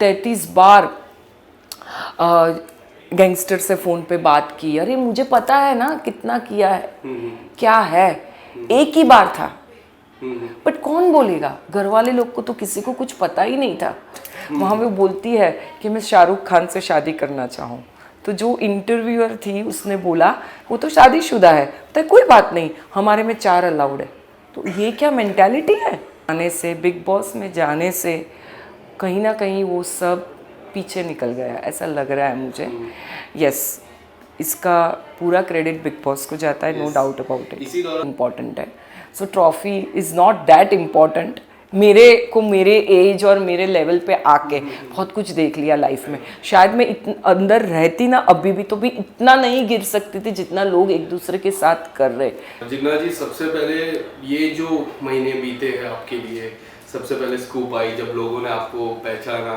33 बार gangster से phone पे बात की। अरे मुझे पता है ना कितना किया है, क्या है, एक ही बार था। बट कौन बोलेगा, घर वाले लोग को तो किसी को कुछ पता ही नहीं था। वहाँ पे बोलती है कि मैं शाहरुख खान से शादी करना चाहूँ, तो जो इंटरव्यूअर थी उसने बोला वो तो शादीशुदा है, तो कोई बात नहीं, हमारे में 4 अलाउड है। तो ये क्या मेंटालिटी है। आने से, बिग बॉस में जाने से कहीं ना कहीं वो सब पीछे निकल गया, ऐसा लग रहा है मुझे। यस, इसका पूरा क्रेडिट बिग बॉस को जाता है, no doubt about it. Important है, so trophy is not that important. मेरे को मेरे एज और मेरे लेवल पे आके बहुत कुछ देख लिया लाइफ में। शायद मैं अंदर रहती ना अभी भी, तो भी इतना नहीं गिर सकती थी जितना लोग एक दूसरे के साथ कर रहे। जिग्ना जी, सबसे पहले ये जो महीने बीते हैं आपके लिए, सबसे पहले स्कूप आई जब लोगों ने आपको पहचाना,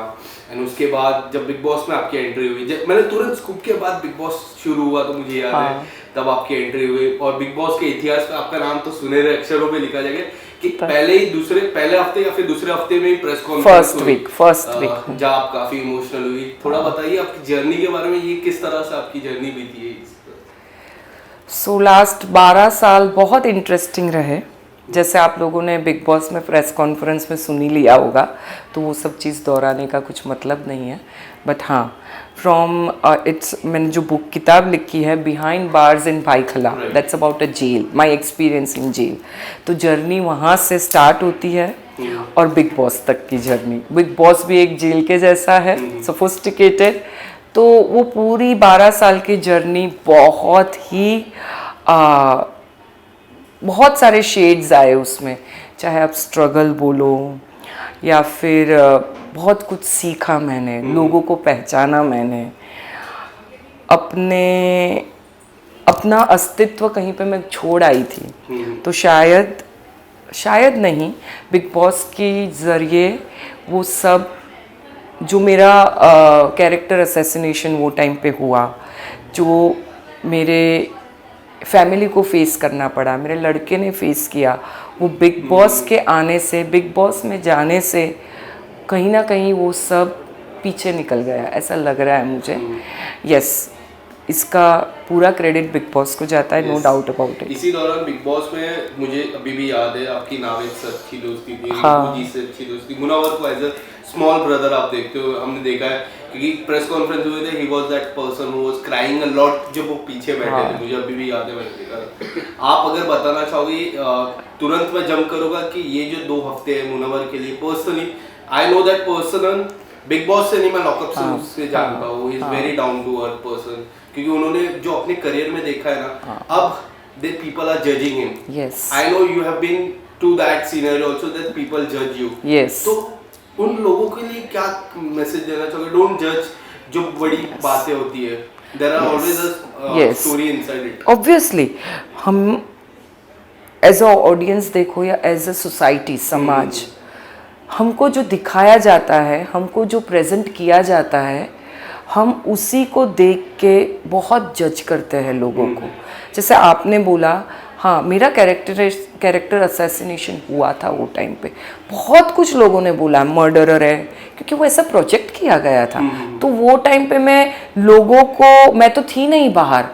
एंड उसके बाद जब बिग बॉस में आपकी एंट्री हुई, जब मैंने तुरंत स्कूप के बाद बिग बॉस शुरू हुआ तो मुझे याद है तब आपकी एंट्री हुई, और बिग बॉस के इतिहास में आपका नाम तो सुनहरे अक्षरों में लिखा जाएगा कि पहले हफ्ते या फिर दूसरे हफ्ते में ही प्रेस कॉन्फ्रेंस फर्स्ट वीक जहाँ आप काफी इमोशनल हुई। थोड़ा बताइए आपकी जर्नी के बारे में, ये किस तरह से आपकी जर्नी बीती है। सो लास्ट 12 साल बहुत इंटरेस्टिंग रहे। जैसे आप लोगों ने बिग बॉस में प्रेस कॉन्फ्रेंस में सुन ही लिया होगा, तो वो सब चीज़ दोहराने का कुछ मतलब नहीं है। बट हाँ, फ्रॉम मैंने जो बुक किताब लिखी है behind bars in Byculla, that's about a jail, my experience in jail. तो जर्नी वहाँ से स्टार्ट होती है और बिग बॉस तक की जर्नी। बिग बॉस भी एक जेल के जैसा है, सोफिस्टिकेटेड। तो वो पूरी 12 साल की जर्नी बहुत ही बहुत सारे शेड्स आए उसमें, चाहे आप स्ट्रगल बोलो या फिर बहुत कुछ सीखा मैंने, लोगों को पहचाना मैंने, अपना अस्तित्व कहीं पे मैं छोड़ आई थी। तो शायद नहीं, बिग बॉस के ज़रिए वो सब जो मेरा कैरेक्टर असैसिनेशन वो टाइम पे हुआ, जो मेरे फैमिली को फेस करना पड़ा, मेरे लड़के ने फेस किया, वो बिग बॉस के आने से, बिग बॉस में जाने से कहीं ना कहीं वो सब पीछे निकल गया, ऐसा लग रहा है मुझे। यस, इसका पूरा क्रेडिट बिग बॉस को जाता है, नो डाउट अबाउट इट। इसी दौरान बिग बॉस में मुझे अभी भी याद है आपकी नावेद से अच्छी दोस्ती थी, जी से अच्छी दोस्ती, मुनावर को एज अ स्मॉल ब्रदर आप देखते हो, हमने देखा है क्योंकि प्रेस कॉन्फ्रेंस हुए थे, he was that person who was crying a lot जब वो पीछे बैठे थे, मुझे अभी भी याद है, मैंने देखा। आप अगर बताना चाहोगे, तुरंत मैं जंप करूंगा कि ये जो 2 हफ्ते हैं मुनावर के लिए, personally I know that person, Bigg Boss से नहीं, मैं लॉकअप से उससे जानता हूँ, he is very down to earth person, क्योंकि उन्होंने जो अपने करियर में देखा है ना, अब they people are judging him. Yes, I know you have been to that scenario also that people जज यू। यस, तो उन लोगों के लिए क्या मैसेज देना चाहोगे? डोंट जज जो बड़ी बातें होती है, there are always a story inside it. Obviously हम एज अ ऑडियंस देखो या एज अ सोसाइटी, समाज, हमको जो दिखाया जाता है, हमको जो प्रेजेंट किया जाता है, हम उसी को देख के बहुत जज करते हैं लोगों को। जैसे आपने बोला, हाँ, मेरा कैरेक्टर असैसिनेशन हुआ था वो टाइम पे, बहुत कुछ लोगों ने बोला मर्डरर है, क्योंकि वो ऐसा प्रोजेक्ट किया गया था। तो वो टाइम पे मैं तो थी नहीं बाहर,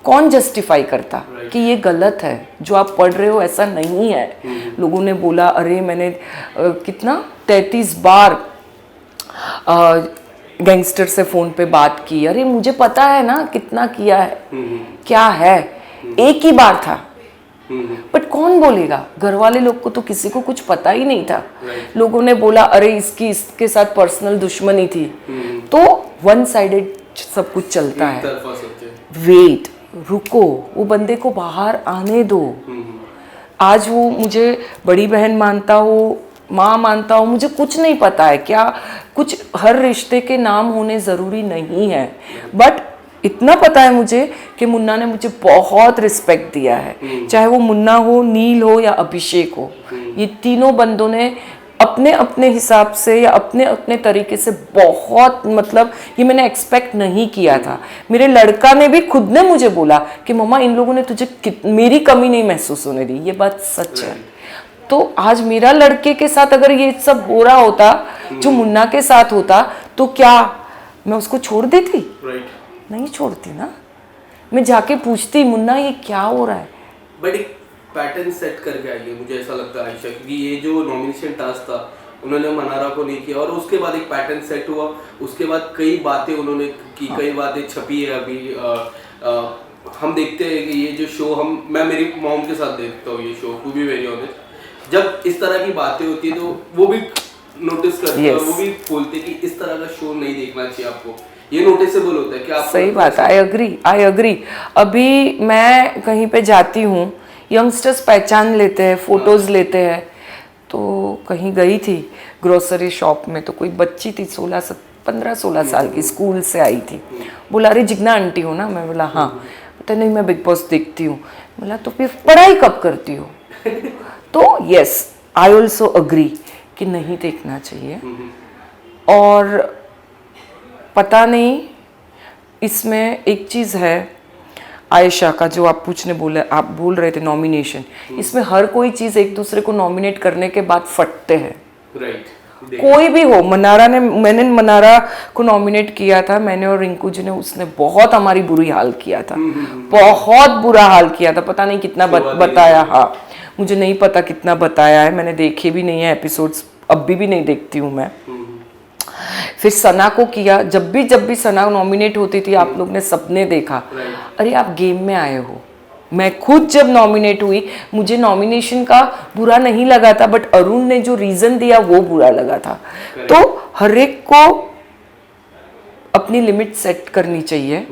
कौन जस्टिफाई करता कि ये गलत है, जो आप पढ़ रहे हो ऐसा नहीं है। लोगों ने बोला, अरे मैंने कितना 33 बार गैंगस्टर से फ़ोन पे बात की। अरे मुझे पता है ना कितना किया है, क्या है, एक ही बार था। बट कौन बोलेगा, घर वाले लोग को तो किसी को कुछ पता ही नहीं था। लोगों ने बोला, अरे इसके साथ पर्सनल दुश्मनी थी। तो वन साइडेड सब कुछ चलता है। वेट, रुको, वो बंदे को बाहर आने दो। आज वो मुझे बड़ी बहन मानता हो, माँ मानता हो, मुझे कुछ नहीं पता है क्या, कुछ हर रिश्ते के नाम होने ज़रूरी नहीं है। बट इतना पता है मुझे कि मुन्ना ने मुझे बहुत रिस्पेक्ट दिया है, चाहे वो मुन्ना हो, नील हो या अभिषेक हो। ये तीनों बंदों ने अपने अपने हिसाब से या अपने अपने तरीके से बहुत, मतलब ये मैंने एक्सपेक्ट नहीं किया था। मेरे लड़का ने भी खुद ने मुझे बोला कि मम्मा, इन लोगों ने तुझे मेरी कमी नहीं महसूस होने दी। ये बात सच है। तो आज मेरा लड़के के साथ अगर ये सब हो रहा होता जो मुन्ना के साथ होता, तो क्या मैं उसको छोड़ देती? राइट। नहीं छोड़ती ना, मैं जाके पूछती मुन्ना ये क्या हो रहा है। बट एक पैटर्न सेट करके आई है मुझे ऐसा लगता है आयशा, क्योंकि ये जो नॉमिनेशन टास्क था उन्होंने मनारा को नहीं किया और उसके बाद एक पैटर्न सेट हुआ, उसके बाद कई बातें उन्होंने की, कई बातें छपी है अभी। हम देखते हैं कि ये जो शो मैं मेरी मॉम के साथ देखता हूँ ये show, to be very honest. जब इस तरह की बातें होती है तो वो भी नोटिस करते हैं और वो भी बोलते हैं कि इस तरह का शो नहीं देखना चाहिए आपको, ये नोटिसेबल होता है कि आप। सही बात, आई अग्री। अभी मैं कहीं पे जाती हूँ, यंगस्टर्स पहचान लेते हैं, फोटोज लेते हैं। तो कहीं गई थी ग्रोसरी शॉप में, तो कोई बच्ची थी 15-16 साल की, स्कूल से आई थी। बोला अरे जिग्ना आंटी हो ना? मैं बोला हाँ। पता नहीं मैं बिग बॉस देखती हूँ। बोला तो फिर पढ़ाई कब करती हो? तो यस, आई ऑल्सो अग्री कि नहीं देखना चाहिए। और पता नहीं, इसमें एक चीज़ है आयशा का जो आप आप बोल रहे थे नॉमिनेशन, इसमें हर कोई चीज़ एक दूसरे को नॉमिनेट करने के बाद फटते हैं। राइट। कोई भी हो, मैंने मनारा को नॉमिनेट किया था, मैंने और रिंकू जी ने, उसने बहुत हमारी बुरी हाल किया था, बहुत बुरा हाल किया था। पता नहीं कितना बताया, हाँ मुझे नहीं पता कितना बताया है, मैंने देखे भी नहीं है एपिसोड्स, अभी भी नहीं देखती हूँ मैं। फिर सना को किया, जब भी सना नॉमिनेट होती थी आप लोग ने सबने देखा, अरे आप गेम में आए हो। मैं खुद जब नॉमिनेट हुई मुझे नॉमिनेशन का बुरा नहीं लगा था, बट अरुण ने जो रीजन दिया वो बुरा लगा था। तो हर एक को अपनी लिमिट सेट करनी चाहिए,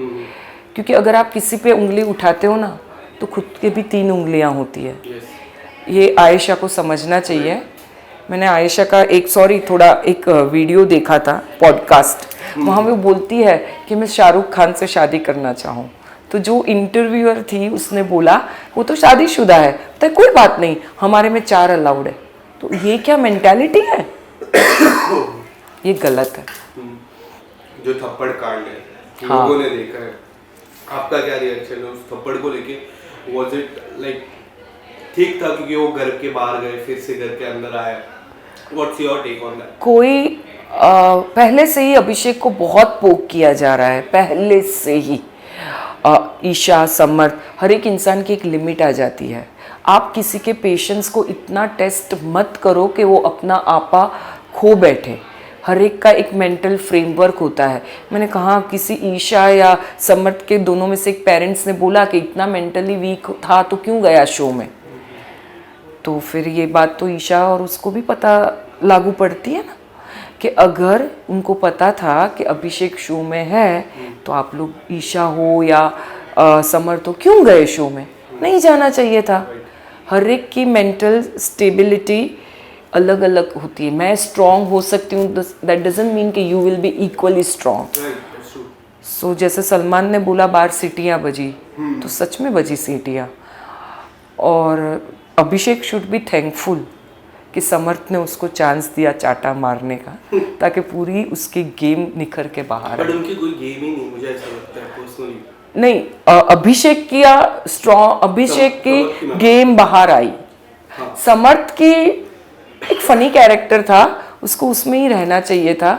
क्योंकि अगर आप किसी पे उंगली उठाते हो ना तो खुद के भी 3 उंगलियां होती है। ये आयशा को समझना चाहिए। मैंने आयशा का एक वीडियो देखा था, पॉडकास्ट, वहाँ वो बोलती है कि मैं शाहरुख खान से शादी करना चाहूँ। तो जो इंटरव्यूअर थी उसने बोला वो तो शादीशुदा है, तो कोई बात नहीं, हमारे में 4 अलाउड है। तो ये क्या मेंटालिटी है? ये गलत है। जो थप्पड़ कांड है, हाँ। लोगों ने देखा है, आपका क्या रिएक्शन है उस थप्पड़ को लेके? वाज इट लाइक ठीक था क्योंकि वो घर के बाहर गए फिर से घर के अंदर आए? What's your take on that? कोई पहले से ही अभिषेक को बहुत पोक किया जा रहा है, पहले से ही। ईशा, समर्थ, हर एक इंसान की एक लिमिट आ जाती है। आप किसी के पेशेंस को इतना टेस्ट मत करो कि वो अपना आपा खो बैठे। हर एक का एक मेंटल फ्रेमवर्क होता है। मैंने कहा किसी ईशा या समर्थ के दोनों में से एक पेरेंट्स ने बोला कि इतना मेंटली वीक था तो क्यों गया शो में। तो फिर ये बात तो ईशा और उसको भी पता लागू पड़ती है ना, कि अगर उनको पता था कि अभिषेक शो में है तो आप लोग ईशा हो या समर्थ हो क्यों गए शो में? नहीं जाना चाहिए था। हर एक की मेंटल स्टेबिलिटी अलग अलग होती है। मैं स्ट्रांग हो सकती हूँ, दैट डजंट मीन कि you will be equally strong. So जैसे सलमान ने बोला बाहर सीटियाँ बजी, तो सच में बजी सीटियाँ। और अभिषेक शुड बी थैंकफुल कि समर्थ ने उसको चांस दिया चाटा मारने का, ताकि पूरी उसकी गेम निखर के बाहर। बट उनकी कोई गेम ही नहीं, मुझे ऐसा लगता है पर्सनली। नहीं, अभिषेक किया स्ट्रॉन्ग, अभिषेक की गेम बाहर आई। हाँ। समर्थ की एक फनी कैरेक्टर था, उसको उसमें ही रहना चाहिए था।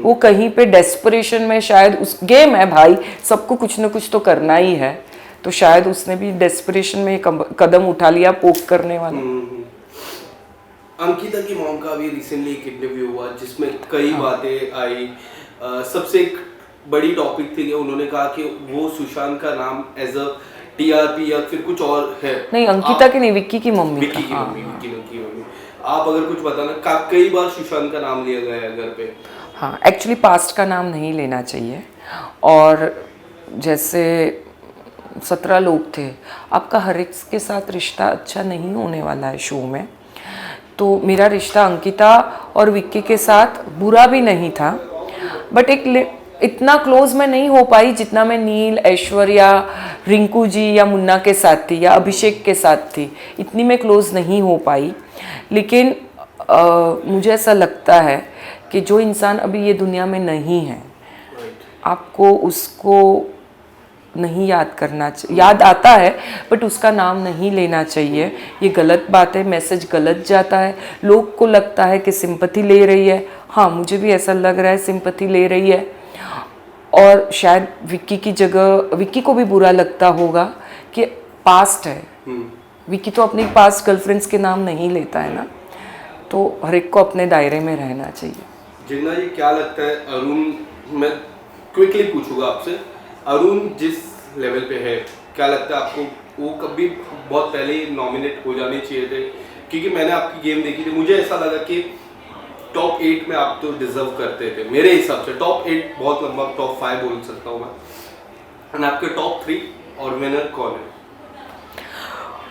वो कहीं पे डेस्परेशन में, शायद उस गेम है भाई, सबको कुछ ना कुछ तो करना ही है, तो शायद उसने भी डेस्परेशन में कदम उठा लिया पोक करने वाला। अंकिता की मॉम का भी रिसेंटली एक इंटरव्यू हुआ जिसमें कई बातें आई। सबसे एक बड़ी टॉपिक थी कि उन्होंने कहा कि वो सुशांत का नाम एज अ टीआरपी या फिर कुछ और है। नहीं, अंकिता की नहीं, विक्की की मम्मी। विक्की की मम्मी। आप अगर कुछ बताना, कई बार सुशांत का नाम लिया गया है घर पे। हाँ, एक्चुअली पास्ट का नाम नहीं लेना चाहिए। और जैसे 17 लोग थे, आपका हर एक के साथ रिश्ता अच्छा नहीं होने वाला है शो में। तो मेरा रिश्ता अंकिता और विक्की के साथ बुरा भी नहीं था, बट इतना क्लोज मैं नहीं हो पाई जितना मैं नील, ऐश्वर्या, रिंकू जी या मुन्ना के साथ थी या अभिषेक के साथ थी। इतनी मैं क्लोज नहीं हो पाई। लेकिन मुझे ऐसा लगता है कि जो इंसान अभी ये दुनिया में नहीं है, आपको उसको नहीं याद करना चाहिए। याद आता है बट उसका नाम नहीं लेना चाहिए। ये गलत बात है, मैसेज गलत जाता है। लोग को लगता है कि सिंपैथी ले रही है, हाँ मुझे भी ऐसा लग रहा है सिंपैथी ले रही है, और शायद विक्की की जगह विक्की को भी बुरा लगता होगा कि पास्ट है। विक्की तो अपनी पास्ट गर्लफ्रेंड्स के नाम नहीं लेता है ना, तो हर एक को अपने दायरे में रहना चाहिए। जिन्ना जी क्या लगता है अरुण, मैं क्विकली पूछूंगा आपसे, अरुण जिस लेवल पे है क्या लगता है आपको वो कभी बहुत पहले ही नॉमिनेट हो जाने चाहिए थे? क्योंकि मैंने आपकी गेम देखी थी, मुझे ऐसा लगा कि टॉप 8 में आप तो डिजर्व करते थे मेरे हिसाब से। टॉप 8 बहुत लंबा, टॉप 5 बोल सकता हूँ मैं। एंड आपके टॉप 3 और विनर कौन है?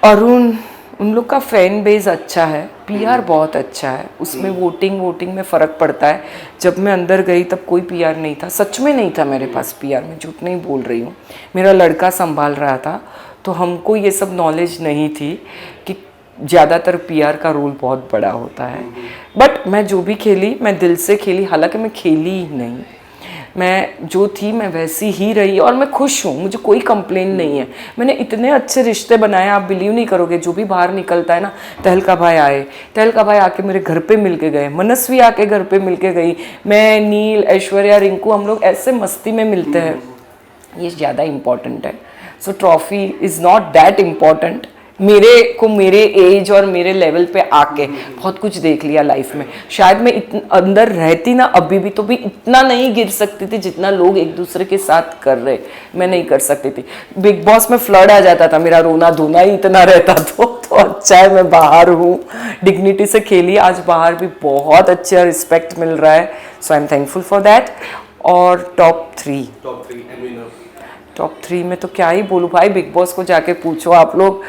अरुण, उन लोग का फैन बेस अच्छा है, पीआर बहुत अच्छा है, उसमें वोटिंग में फ़र्क पड़ता है। जब मैं अंदर गई तब कोई पीआर नहीं था, सच में नहीं था मेरे पास पीआर, मैं झूठ नहीं बोल रही हूँ। मेरा लड़का संभाल रहा था, तो हमको ये सब नॉलेज नहीं थी कि ज़्यादातर पीआर का रोल बहुत बड़ा होता है। बट मैं जो भी खेली मैं दिल से खेली, हालांकि मैं खेली ही नहीं, मैं जो थी मैं वैसी ही रही और मैं खुश हूँ, मुझे कोई कंप्लेन नहीं है। मैंने इतने अच्छे रिश्ते बनाए, आप बिलीव नहीं करोगे। जो भी बाहर निकलता है ना, तहलका भाई आए, तहलका भाई आके मेरे घर पे मिल के गए, मनस्वी आके घर पे मिल के गई, मैं, नील, ऐश्वर्या, रिंकू, हम लोग ऐसे मस्ती में मिलते हैं, ये ज़्यादा इम्पॉर्टेंट है। So trophy is not that important. मेरे को मेरे एज और मेरे लेवल पे आके बहुत कुछ देख लिया लाइफ में। शायद मैं अंदर रहती ना अभी भी, तो भी इतना नहीं गिर सकती थी जितना लोग एक दूसरे के साथ कर रहे, मैं नहीं कर सकती थी। बिग बॉस में फ्लड आ जाता था, मेरा रोना धोना ही इतना रहता तो अच्छा है मैं बाहर हूँ, डिग्निटी से खेली, आज बाहर भी बहुत अच्छा रिस्पेक्ट मिल रहा है। So I am thankful for that. और टॉप 3 में तो क्या ही बोलूँ भाई, बिग बॉस को जाके पूछो आप लोग।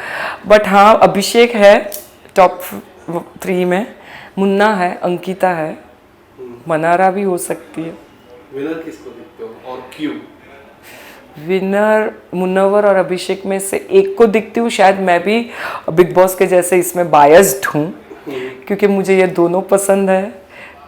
बट हाँ, अभिषेक है टॉप 3 में, मुन्ना है, अंकिता है, मनारा भी हो सकती है। विनर किसको देखते हो और क्यों? विनर मुन्नवर और अभिषेक में से एक को दिखती हूँ। शायद मैं भी बिग बॉस के जैसे इसमें बायस्ड हूँ, क्योंकि मुझे ये दोनों पसंद है,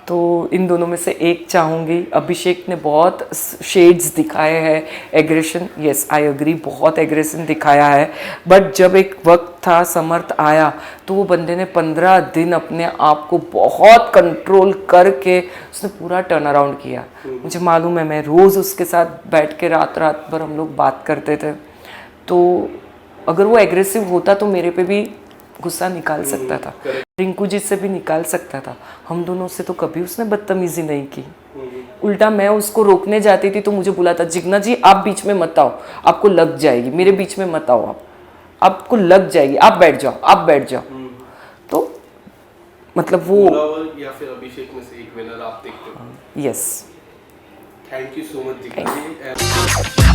तो इन दोनों में से एक चाहूँगी। अभिषेक ने बहुत शेड्स दिखाए हैं, एग्रेशन, यस आई एग्री, बहुत एग्रेशन दिखाया है। बट जब एक वक्त था, समर्थ आया, तो वो बंदे ने 15 दिन अपने आप को बहुत कंट्रोल करके उसने पूरा टर्न अराउंड किया। मुझे मालूम है, मैं रोज़ उसके साथ बैठ के रात भर हम लोग बात करते थे। तो अगर वो एग्रेसिव होता तो मेरे पे भी गुस्सा निकाल सकता था, रिंकू जी से भी निकाल सकता था। हम दोनों से तो कभी उसने बदतमीजी नहीं की। उल्टा मैं उसको रोकने जाती थी तो मुझे बुलाता, जिग्ना जी आप बीच में मत आओ, आपको लग जाएगी, मेरे बीच में मत आओ, आपको लग जाएगी, आप बैठ जाओ। तो मतलब वो या फिर अभिषेक में से एक विनर आप देखते हो? Yes. Thank you so much Jigna ji.